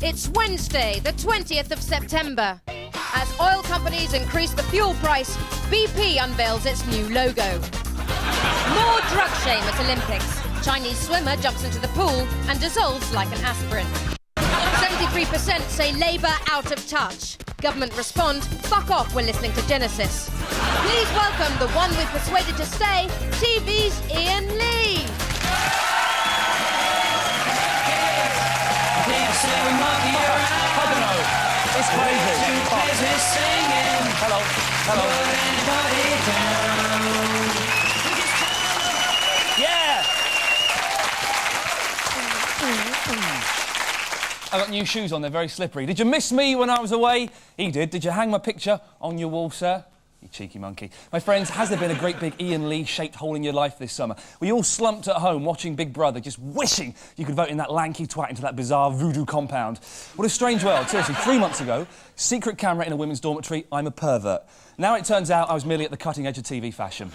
It's Wednesday, the 20th of September. As oil companies increase the fuel price, BP unveils its new logo. More drug shame at Olympics. Chinese swimmer jumps into the pool and dissolves like an aspirin. 73% say Labour out of touch. Government respond, fuck off, we're listening to Genesis. Please welcome the one we've persuaded to stay, TV's Ian Lee. I don't know. It's crazy. Hello. Yeah. I got new shoes on, they're very slippery. Did you miss me when I was away? He did. Did you hang my picture on your wall, sir? You cheeky monkey. My friends, has there been a great big Ian Lee-shaped hole in your life this summer? Were you all slumped at home watching Big Brother, just wishing you could vote in that lanky twat into that bizarre voodoo compound? What a strange world. Seriously, 3 months ago, secret camera in a women's dormitory, I'm a pervert. Now it turns out I was merely at the cutting edge of TV fashion.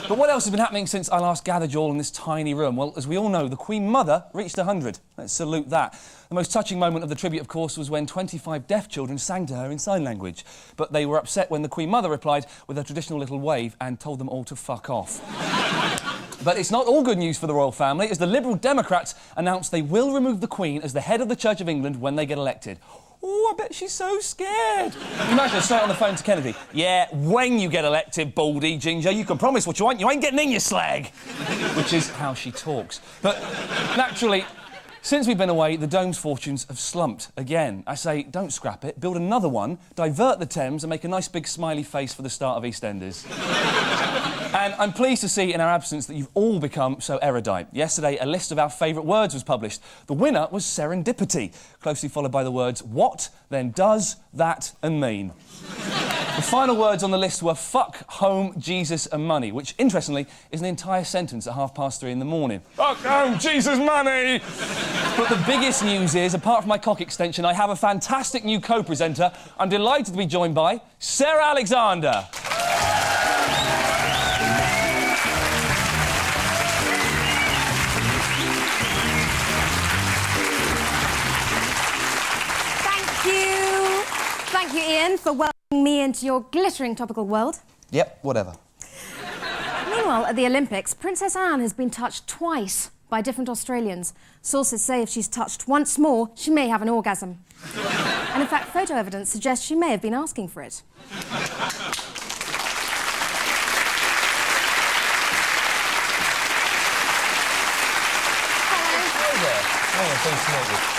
But what else has been happening since I last gathered you all in this tiny room? Well, as we all know, the Queen Mother reached 100. Let's salute that. The most touching moment of the tribute, of course, was when 25 deaf children sang to her in sign language. But they were upset when the Queen Mother replied with a traditional little wave and told them all to fuck off. But it's not all good news for the royal family, as the Liberal Democrats announced they will remove the Queen as the head of the Church of England when they get elected. Oh, I bet she's so scared. Imagine her straight on the phone to Kennedy. Yeah, when you get elected, Baldy, Ginger, you can promise what you want, you ain't getting in your slag. Which is how she talks. But naturally, since we've been away, the Dome's fortunes have slumped again. I say, don't scrap it, build another one, divert the Thames and make a nice big smiley face for the start of EastEnders. And I'm pleased to see in our absence that you've all become so erudite. Yesterday, a list of our favourite words was published. The winner was serendipity, closely followed by the words what, then does, that and mean. The final words on the list were fuck, home, Jesus and money, which, interestingly, is an entire sentence at 3:30 in the morning. Fuck, home, Jesus, money! But the biggest news is, apart from my cock extension, I have a fantastic new co-presenter. I'm delighted to be joined by Sarah Alexander. Thank you, Ian, for welcoming me into your glittering topical world. Yep, whatever. Meanwhile, at the Olympics, Princess Anne has been touched twice by different Australians. Sources say if she's touched once more, she may have an orgasm. And in fact, photo evidence suggests she may have been asking for it.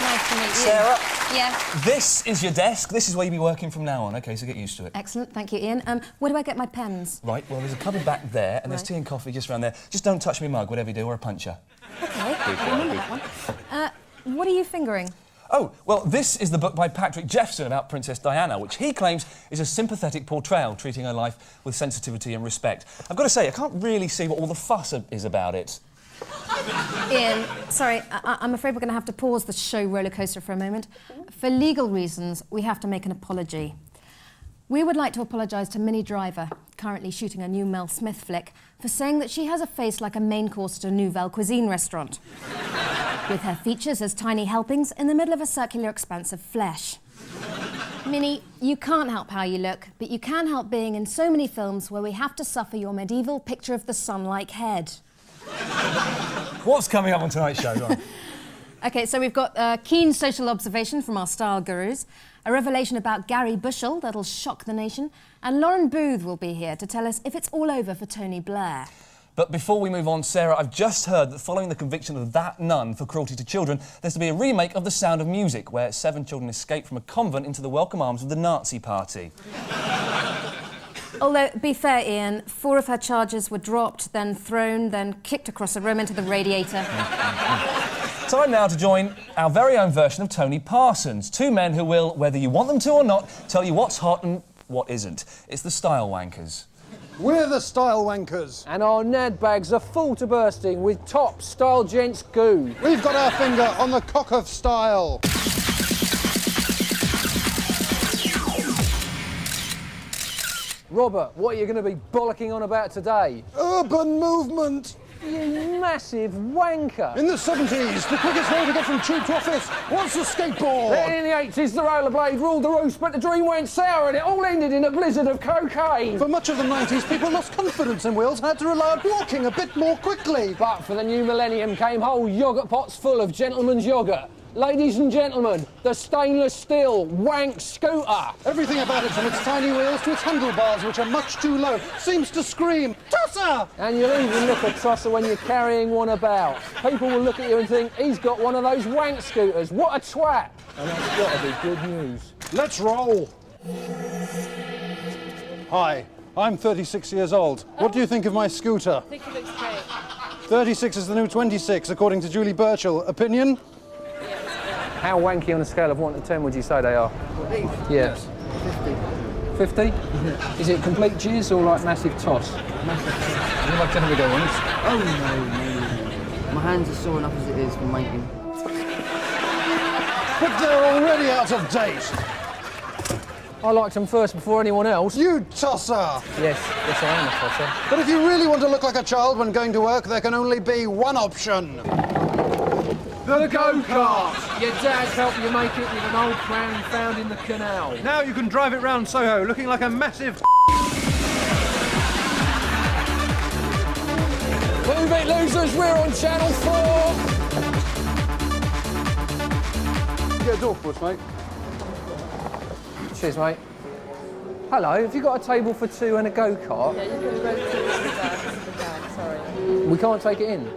Nice to meet you. Sarah? Yeah. This is your desk. This is where you'll be working from now on. OK, so get used to it. Excellent. Thank you, Ian. Where do I get my pens? Right, well, there's a cupboard back there, and there's tea and coffee just round there. Just don't touch me mug, whatever you do, or a puncher. OK, I remember that one. What are you fingering? Oh, well, this is the book by Patrick Jeffson about Princess Diana, which he claims is a sympathetic portrayal, treating her life with sensitivity and respect. I've got to say, I can't really see what all the fuss is about it. Ian, sorry, I'm afraid we're going to have to pause the show roller coaster for a moment. For legal reasons, we have to make an apology. We would like to apologise to Minnie Driver, currently shooting a new Mel Smith flick, for saying that she has a face like a main course at a Nouvelle Cuisine restaurant, with her features as tiny helpings in the middle of a circular expanse of flesh. Minnie, you can't help how you look, but you can help being in so many films where we have to suffer your medieval picture of the sun-like head. What's coming up on tonight's show? Go on. OK, so we've got a keen social observation from our style gurus, a revelation about Gary Bushell that'll shock the nation, and Lauren Booth will be here to tell us if it's all over for Tony Blair. But before we move on, Sarah, I've just heard that following the conviction of that nun for cruelty to children, there's to be a remake of The Sound of Music, where 7 children escape from a convent into the welcome arms of the Nazi Party. Although, be fair, Ian, 4 of her charges were dropped, then thrown, then kicked across the room into the radiator. Time now to join our very own version of Tony Parsons. 2 men who will, whether you want them to or not, tell you what's hot and what isn't. It's the Style Wankers. We're the Style Wankers. And our Ned bags are full to bursting with top Style Gents goo. We've got our finger on the cock of style. Robert, what are you going to be bollocking on about today? Urban movement. You massive wanker. In the 70s, the quickest way to get from tube to office was the skateboard. Then in the 80s, the rollerblade ruled the roost, but the dream went sour and it all ended in a blizzard of cocaine. For much of the 90s, people lost confidence in wheels and had to rely on walking a bit more quickly. But for the new millennium came whole yoghurt pots full of gentleman's yoghurt. Ladies and gentlemen, the stainless steel wank scooter. Everything about it, from its tiny wheels to its handlebars, which are much too low, seems to scream, Tosser! And you'll even look a tosser when you're carrying one about. People will look at you and think, he's got one of those wank scooters. What a twat! And that's got to be good news. Let's roll. Hi, I'm 36 years old. What do you think of my scooter? I think it looks great. 36 is the new 26, according to Julie Burchill. Opinion? How wanky on a scale of 1 to 10 would you say they are? Yes. 50. 50? Is it complete jizz or like massive toss? Would you like to have a go on it? Oh, no. My hands are sore enough as it is from wanking. But they're already out of date. I liked them first before anyone else. You tosser! Yes, I am a tosser. But if you really want to look like a child when going to work, there can only be one option. The go-kart! Your dad helped you make it with an old crown he found in the canal. Now you can drive it round Soho, looking like a massive... Move it, losers, we're on Channel 4! Get a Dorfwood, mate. Cheers, mate. Hello, have you got a table for two and a go-kart? Yeah, you're going to go to the bag, sorry. We can't take it in.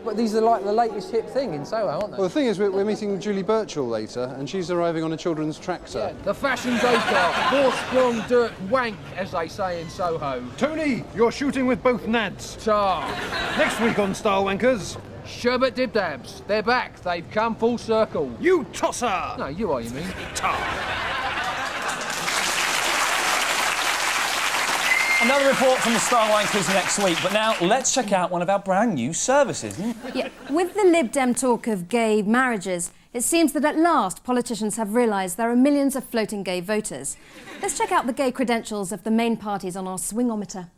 But these are like the latest hip thing in Soho, aren't they? Well, the thing is, we're meeting Julie Burchill later, and she's arriving on a children's tractor. The fashion go-kart, horse-sprung dirt wank, as they say in Soho. Tony, you're shooting with both nads. Tar. Next week on Style Wankers, Sherbet Dibdabs. They're back. They've come full circle. you tosser! No, you are, you mean? Another report from the Style Wankers next week, but now let's check out one of our brand new services. Yeah, with the Lib Dem talk of gay marriages, it seems that at last politicians have realised there are millions of floating gay voters. Let's check out the gay credentials of the main parties on our swingometer.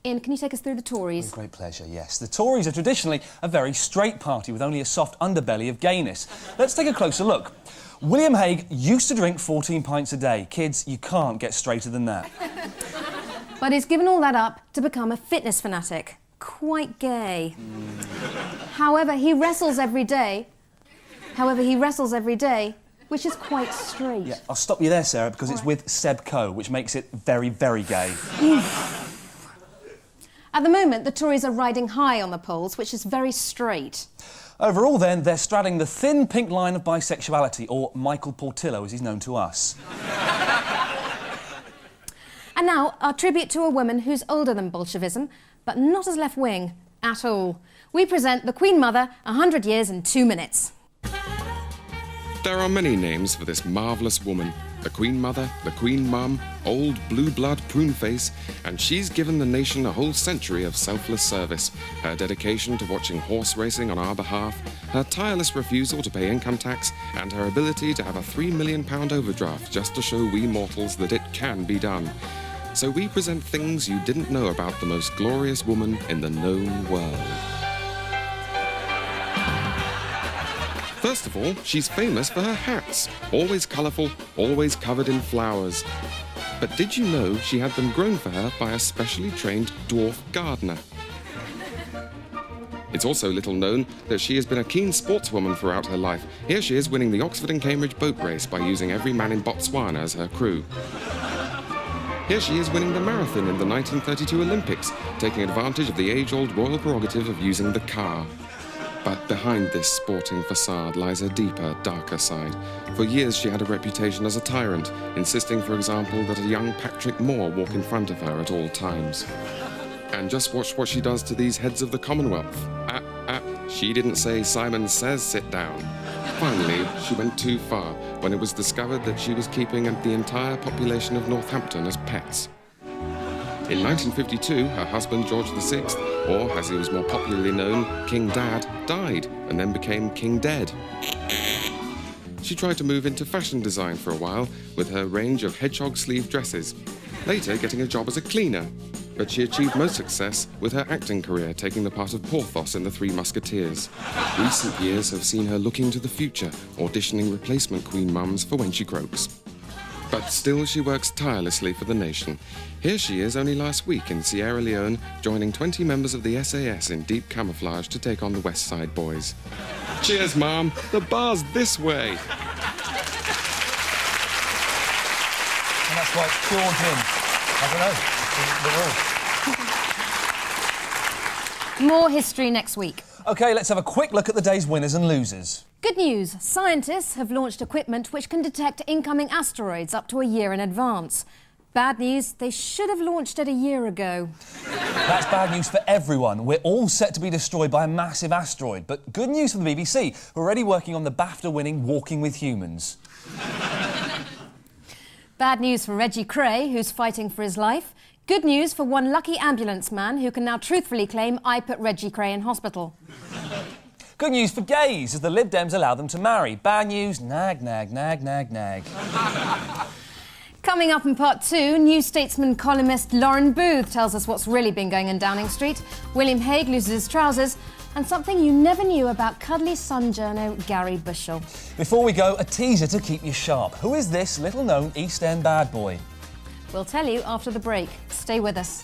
Ian, can you take us through the Tories? Great pleasure, yes. The Tories are traditionally a very straight party with only a soft underbelly of gayness. Let's take a closer look. William Hague used to drink 14 pints a day. Kids, you can't get straighter than that. But he's given all that up to become a fitness fanatic. Quite gay. However, he wrestles every day, which is quite straight. Yeah, I'll stop you there, Sarah, because it's with Seb Coe, which makes it very, very gay. At the moment, the Tories are riding high on the polls, which is very straight. Overall, then, they're straddling the thin pink line of bisexuality, or Michael Portillo, as he's known to us. And now, our tribute to a woman who's older than Bolshevism, but not as left-wing at all. We present the Queen Mother, 100 years and 2 minutes. There are many names for this marvellous woman. The Queen Mother, the Queen Mum, old blue blood prune face, and she's given the nation a whole century of selfless service. Her dedication to watching horse racing on our behalf, her tireless refusal to pay income tax, and her ability to have a £3 million overdraft just to show we mortals that it can be done. So we present things you didn't know about the most glorious woman in the known world. First of all, she's famous for her hats. Always colourful, always covered in flowers. But did you know she had them grown for her by a specially trained dwarf gardener? It's also little known that she has been a keen sportswoman throughout her life. Here she is winning the Oxford and Cambridge boat race by using every man in Botswana as her crew. Here she is winning the marathon in the 1932 Olympics, taking advantage of the age-old royal prerogative of using the car. But behind this sporting facade lies a deeper, darker side. For years she had a reputation as a tyrant, insisting, for example, that a young Patrick Moore walk in front of her at all times. And just watch what she does to these heads of the Commonwealth. She didn't say Simon Says sit down. Finally, she went too far when it was discovered that she was keeping the entire population of Northampton as pets. In 1952, her husband George VI, or as he was more popularly known, King Dad, died and then became King Dead. She tried to move into fashion design for a while with her range of hedgehog sleeve dresses, later getting a job as a cleaner. but she achieved most success with her acting career, taking the part of Porthos in The Three Musketeers. Recent years have seen her looking to the future, auditioning replacement Queen mums for When She Croaks. But still she works tirelessly for the nation. Here she is only last week in Sierra Leone, joining 20 members of the SAS in deep camouflage to take on the West Side Boys. Cheers, Mom. The bar's this way. And that's why it's pure gin. I don't know. More history next week. OK, let's have a quick look at the day's winners and losers. Good news. Scientists have launched equipment which can detect incoming asteroids up to a year in advance. Bad news, they should have launched it a year ago. That's bad news for everyone. We're all set to be destroyed by a massive asteroid. But good news for the BBC, who are already working on the BAFTA-winning Walking with Humans. Bad news for Reggie Cray, who's fighting for his life. Good news for one lucky ambulance man who can now truthfully claim I put Reggie Cray in hospital. Good news for gays, as the Lib Dems allow them to marry. Bad news, nag, nag, nag, nag, nag. Coming up in part 2, New Statesman columnist Lauren Booth tells us what's really been going on Downing Street. William Hague loses his trousers, and something you never knew about cuddly Sun journo Gary Bushell. Before we go, a teaser to keep you sharp. Who is this little-known East End bad boy? We'll tell you after the break. Stay with us.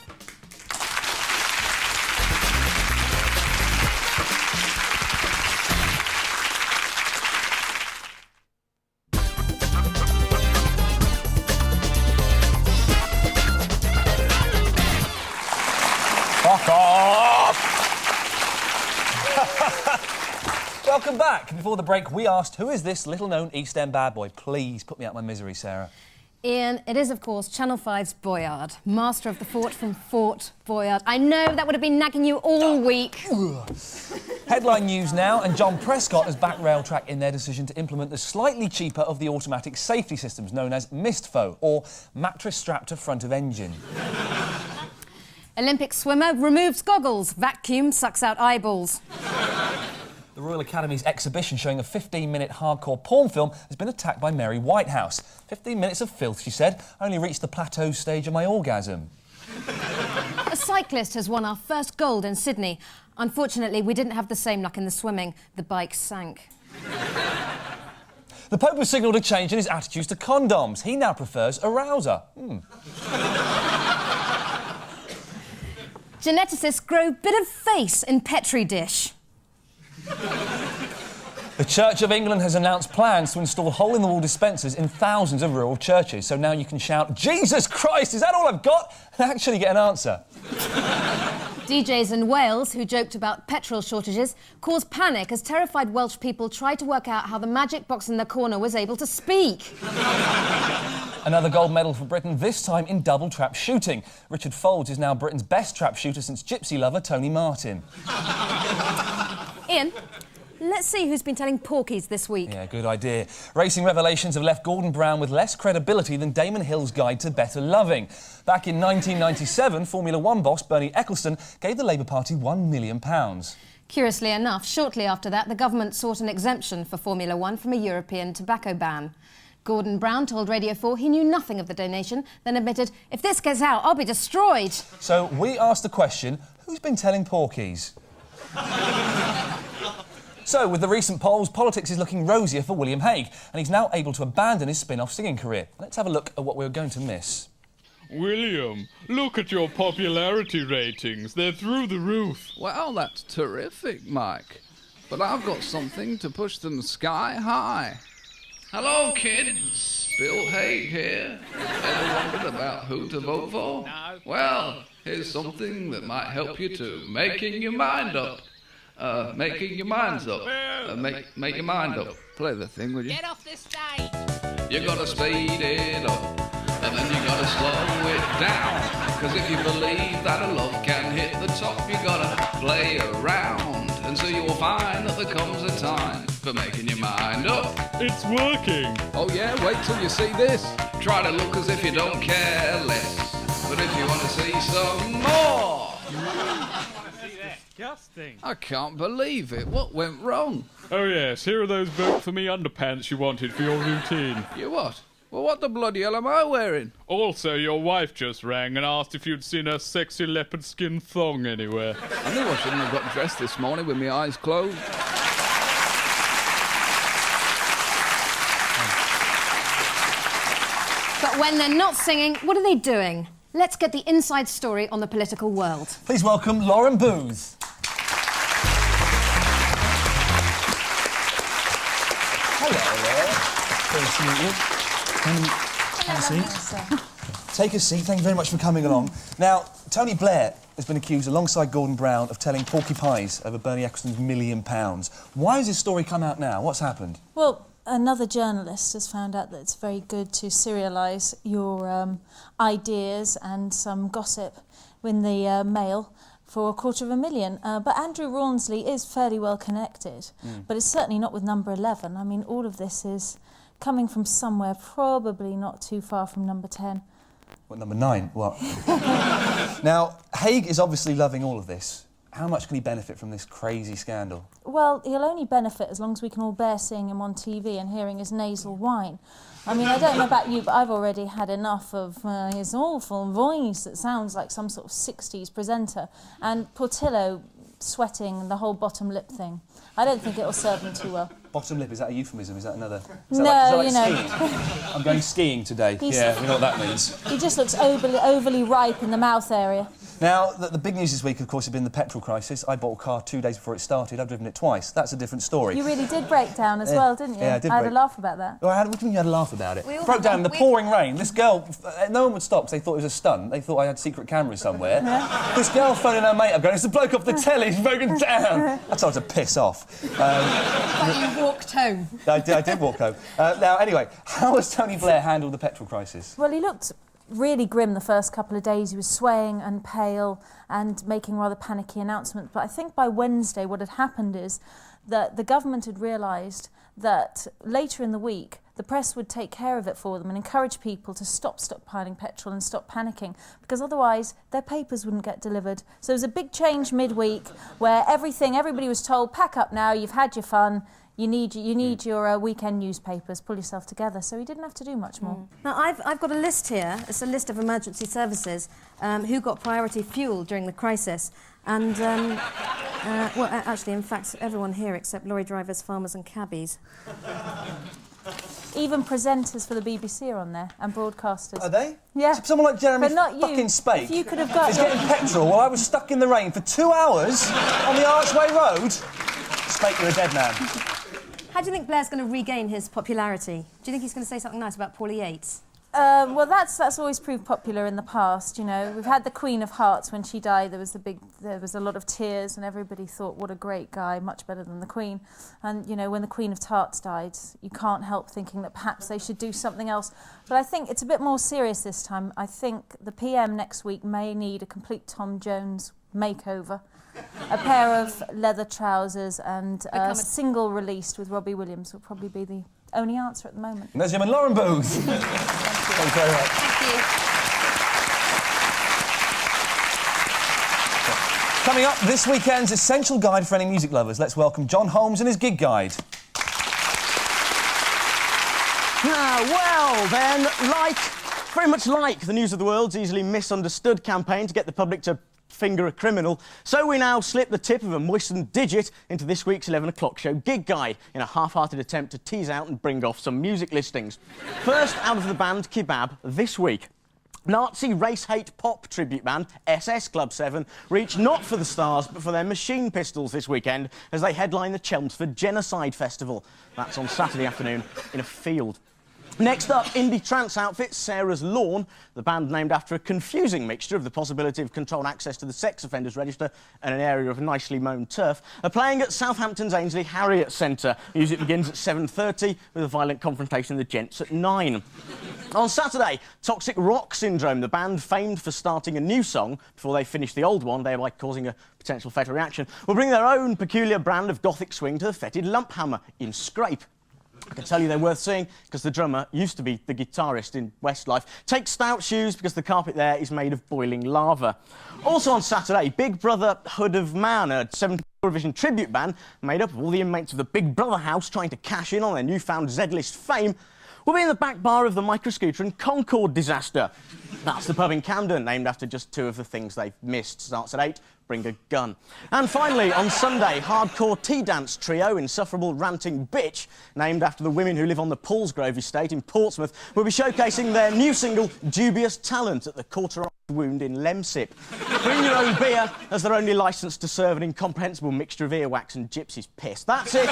Fuck off! Welcome back. Before the break, we asked, who is this little-known East End bad boy? Please put me out of my misery, Sarah. Ian, it is, of course, Channel 5's Boyard, master of the fort from Fort Boyard. I know that would have been nagging you all week. Headline news now, and John Prescott has backed Railtrack in their decision to implement the slightly cheaper of the automatic safety systems known as MISTFO, or mattress strapped to front of engine. Olympic swimmer removes goggles, vacuum sucks out eyeballs. The Royal Academy's exhibition showing a 15-minute hardcore porn film has been attacked by Mary Whitehouse. 15 minutes of filth, she said. I only reached the plateau stage of my orgasm. A cyclist has won our first gold in Sydney. Unfortunately, we didn't have the same luck in the swimming. The bike sank. The Pope has signalled a change in his attitudes to condoms. He now prefers a rouser. Geneticists grow bit of face in Petri dish. The Church of England has announced plans to install hole-in-the-wall dispensers in thousands of rural churches, so now you can shout, "Jesus Christ, is that all I've got?" and actually get an answer. DJs in Wales, who joked about petrol shortages, caused panic as terrified Welsh people tried to work out how the magic box in the corner was able to speak. Another gold medal for Britain, this time in double trap shooting. Richard Folds is now Britain's best trap shooter since gypsy lover Tony Martin. Ian, let's see who's been telling porkies this week. Yeah, good idea. Racing revelations have left Gordon Brown with less credibility than Damon Hill's Guide to Better Loving. Back in 1997, Formula One boss Bernie Ecclestone gave the Labour Party £1 million. Curiously enough, shortly after that, the government sought an exemption for Formula One from a European tobacco ban. Gordon Brown told Radio 4 he knew nothing of the donation, then admitted, "If this gets out, I'll be destroyed." So we asked the question, who's been telling porkies? So, with the recent polls, politics is looking rosier for William Hague, and he's now able to abandon his spin-off singing career. Let's have a look at what we're going to miss. William, look at your popularity ratings. They're through the roof. Well, that's terrific, Mike. But I've got something to push them sky high. Hello, kids. Bill Hague here. Ever wondered about who to vote for? No. Well, here's something that might help you to making your mind up. Making your minds up. Make your mind up. Play the thing, will you? Get off this stage! You gotta speed it up, and then you gotta slow it down. Cause if you believe that a love can hit the top, you gotta play around. And so you will find that there comes a time for making your mind up. It's working. Oh yeah, wait till you see this. Try to look as if you don't care less. But if you want to see some more... Disgusting. I can't believe it. What went wrong? Oh yes, here are those vote for me underpants you wanted for your routine. You what? Well, what the bloody hell am I wearing? Also, your wife just rang and asked if you'd seen her sexy leopard skin thong anywhere. I knew I shouldn't have got dressed this morning with my eyes closed. But when they're not singing, what are they doing? Let's get the inside story on the political world. Please welcome Lauren Booth. Have a seat. Take a seat. Thank you very much for coming along. Now, Tony Blair has been accused, alongside Gordon Brown, of telling porky pies over Bernie Ecclestone's £1 million. Why has this story come out now? What's happened? Well, another journalist has found out that it's very good to serialise your ideas and some gossip in the Mail for $250,000. But Andrew Rawnsley is fairly well connected, but it's certainly not with number 11. I mean, all of this is coming from somewhere probably not too far from number 10. What, number 9? What? Now, Haig is obviously loving all of this. How much can he benefit from this crazy scandal? Well, he'll only benefit as long as we can all bear seeing him on TV and hearing his nasal whine. I mean, I don't know about you, but I've already had enough of his awful voice that sounds like some sort of 60s presenter, and Portillo sweating the whole bottom lip thing. I don't think it'll serve him too well. Bottom lip, is that a euphemism? Is that another... No, you know. Skiing? I'm going skiing today. Yeah, we know what that means. He just looks overly ripe in the mouth area. Now, the big news this week, of course, has been the petrol crisis. I bought a car 2 days before it started. I've driven it twice. That's a different story. You really did break down as well, didn't you? Yeah, I did. I had a laugh about that. Well, what do you mean you had a laugh about it? Broke down in the pouring rain. This girl, no one would stop because they thought it was a stunt. They thought I had secret cameras somewhere. Yeah. This girl phoning her mate up going, it's the bloke off the telly, he's broken down. I told her to piss off. But you walked home. I did walk home. Now, anyway, how has Tony Blair handled the petrol crisis? Well, he looked really grim the first couple of days. He was swaying and pale and making rather panicky announcements. But I think by Wednesday what had happened is that the government had realised that later in the week the press would take care of it for them and encourage people to stop stockpiling petrol and stop panicking, because otherwise their papers wouldn't get delivered. So there was a big change midweek where everybody was told, pack up now, you've had your fun, you need your weekend newspapers, pull yourself together. So he didn't have to do much more. Now, I've got a list here. It's a list of emergency services who got priority fuel during the crisis. And, well, actually, in fact, everyone here except lorry drivers, farmers and cabbies. Even presenters for the BBC are on there, and broadcasters. Are they? Yeah. Someone like Jeremy But not you. fucking Spake. If you could have got... He's getting petrol while I was stuck in the rain for 2 hours on the Archway Road. Spake, you're a dead man. How do you think Blair's going to regain his popularity? Do you think he's going to say something nice about Paulie Yates? Well, that's always proved popular in the past. You know, we've had the Queen of Hearts. When she died, there was a lot of tears, and everybody thought, what a great guy, much better than the Queen. And you know, when the Queen of Tarts died, you can't help thinking that perhaps they should do something else. But I think it's a bit more serious this time. I think the PM next week may need a complete Tom Jones makeover. A pair of leather trousers and a single released with Robbie Williams will probably be the only answer at the moment. And there's him and Lauren Booth. Thank you very much. Thank you. Coming up, this weekend's essential guide for any music lovers. Let's welcome John Holmes and his gig guide. Well, then, very much like the News of the World's easily misunderstood campaign to get the public to finger a criminal, so we now slip the tip of a moistened digit into this week's 11 o'clock show gig guide in a half-hearted attempt to tease out and bring off some music listings. First out of the band Kebab this week. Nazi race-hate pop tribute band SS Club 7 reached not for the stars but for their machine pistols this weekend as they headline the Chelmsford Genocide Festival. That's on Saturday afternoon in a field. Next up, indie trance outfit Sarah's Lawn, the band named after a confusing mixture of the possibility of controlled access to the sex offenders register and an area of nicely mown turf, are playing at Southampton's Ainsley Harriott Centre. Music begins at 7:30 with a violent confrontation with the Gents at 9. On Saturday, Toxic Rock Syndrome, the band famed for starting a new song before they finished the old one, thereby causing a potential fatal reaction, will bring their own peculiar brand of gothic swing to the fetid Lumphammer in Scrape. I can tell you they're worth seeing because the drummer used to be the guitarist in Westlife. Take stout shoes because the carpet there is made of boiling lava. Also on Saturday, Big Brother Hood of Man, a 70s Eurovision tribute band made up of all the inmates of the Big Brother house trying to cash in on their newfound Z-list fame, We'll be in the back bar of the Microscooter and Concorde disaster. That's the pub in Camden, named after just two of the things they've missed. Starts at 8, bring a gun. And finally, on Sunday, hardcore tea dance trio Insufferable Ranting Bitch, named after the women who live on the Paulsgrove estate in Portsmouth, will be showcasing their new single, Dubious Talent, at the Cauterized Wound in Lemsip. Bring your own beer, as they're only licensed to serve an incomprehensible mixture of earwax and gypsy's piss. That's it.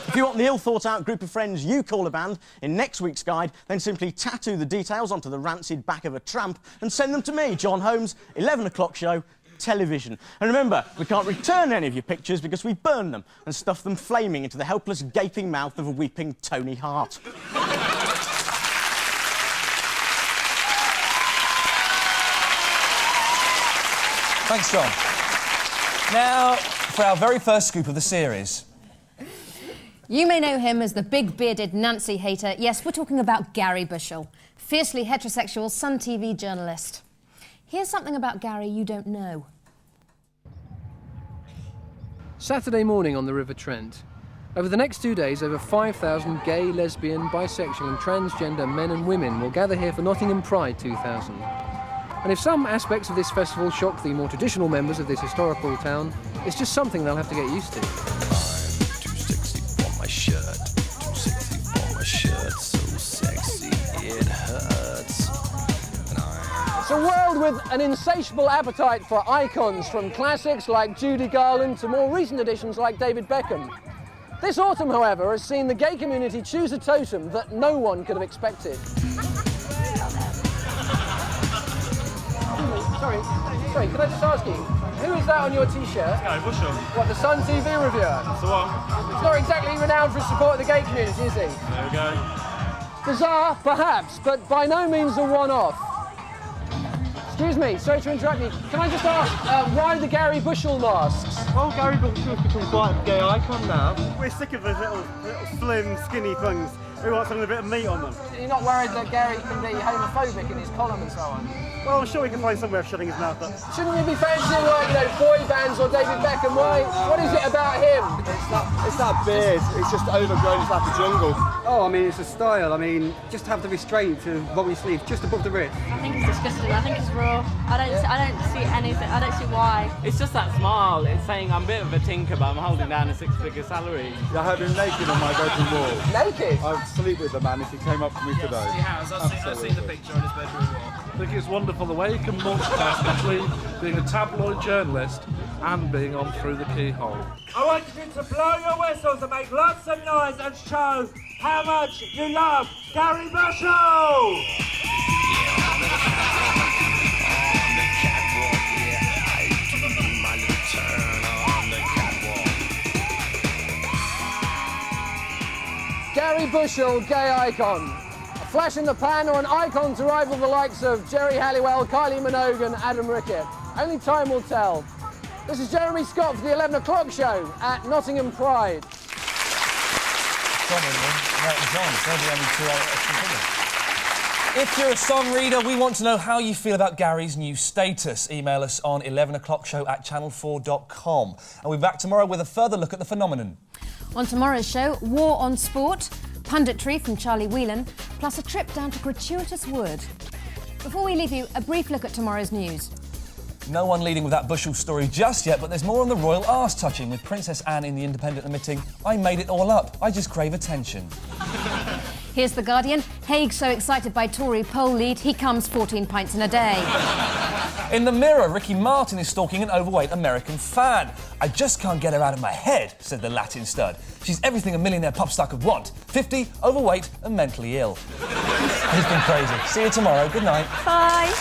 If you want the ill-thought-out group of friends you call a band in next week's guide, then simply tattoo the details onto the rancid back of a tramp and send them to me, John Holmes, 11 o'clock show, television. And remember, we can't return any of your pictures because we burn them and stuff them flaming into the helpless, gaping mouth of a weeping Tony Hart. Thanks, John. Now, for our very first scoop of the series. You may know him as the big-bearded Nancy hater. Yes, we're talking about Gary Bushell, fiercely heterosexual Sun TV journalist. Here's something about Gary you don't know. Saturday morning on the River Trent. Over the next 2 days, over 5,000 gay, lesbian, bisexual and transgender men and women will gather here for Nottingham Pride 2000. And if some aspects of this festival shock the more traditional members of this historical town, it's just something they'll have to get used to. Too sexy for my shirt, too sexy for my shirt, so sexy it hurts. It's a world with an insatiable appetite for icons, from classics like Judy Garland to more recent additions like David Beckham. This autumn, however, has seen the gay community choose a totem that no one could have expected. Sorry, can I just ask you, who is that on your T-shirt? Gary Bushell. What, the Sun TV reviewer? That's the one. He's not exactly renowned for his support of the gay community, is he? There we go. Bizarre, perhaps, but by no means a one-off. Excuse me, sorry to interrupt you. Can I just ask, why the Gary Bushell masks? Well, Gary Bushell's become quite a gay icon now. We're sick of those little slim, skinny things. We want something with a bit of meat on them. You're not worried that Gary can be homophobic in his column and so on? Well, I'm sure we can find some way of shutting his mouth up. Shouldn't you be fancying, like, boy bands or David Beckham? Why? What is it about him? It's that beard. It's just overgrown. It's like a jungle. Oh, I mean, it's a style. I mean, just have the restraint to roll your sleeve just above the wrist. I think it's disgusting. I think it's raw. I don't see anything. I don't see why. It's just that smile. It's saying I'm a bit of a tinker, but I'm holding down a six-figure salary. I have him naked on my bedroom wall. Naked? I'd sleep with the man if he came up to me today. He has. I've seen the picture on his bedroom wall. I think it's wonderful the way you can multitask between being a tabloid journalist and being on Through the Keyhole. I want you to blow your whistles and make lots of noise and show how much you love Gary Bushell! Gary Bushell, gay icon. A flash in the pan or an icon to rival the likes of Jerry Halliwell, Kylie Minogue and Adam Rickett. Only time will tell. This is Jeremy Scott for the 11 o'clock show at Nottingham Pride. If you're a song reader, we want to know how you feel about Gary's new status. Email us on 11o'clockshow@channel4.com. And we'll be back tomorrow with a further look at the phenomenon. On tomorrow's show, War on Sport, punditry from Charlie Whelan, plus a trip down to Gratuitous Wood. Before we leave you, a brief look at tomorrow's news. No one leading with that Bushell story just yet, but there's more on the royal arse-touching, with Princess Anne in The Independent admitting, "I made it all up. I just crave attention." Here's The Guardian. Hague so excited by Tory poll lead, he comes 14 pints in a day. In The Mirror, Ricky Martin is stalking an overweight American fan. "I just can't get her out of my head," said the Latin stud. "She's everything a millionaire pop star could want. 50, overweight and mentally ill." It's been crazy. See you tomorrow. Good night. Bye.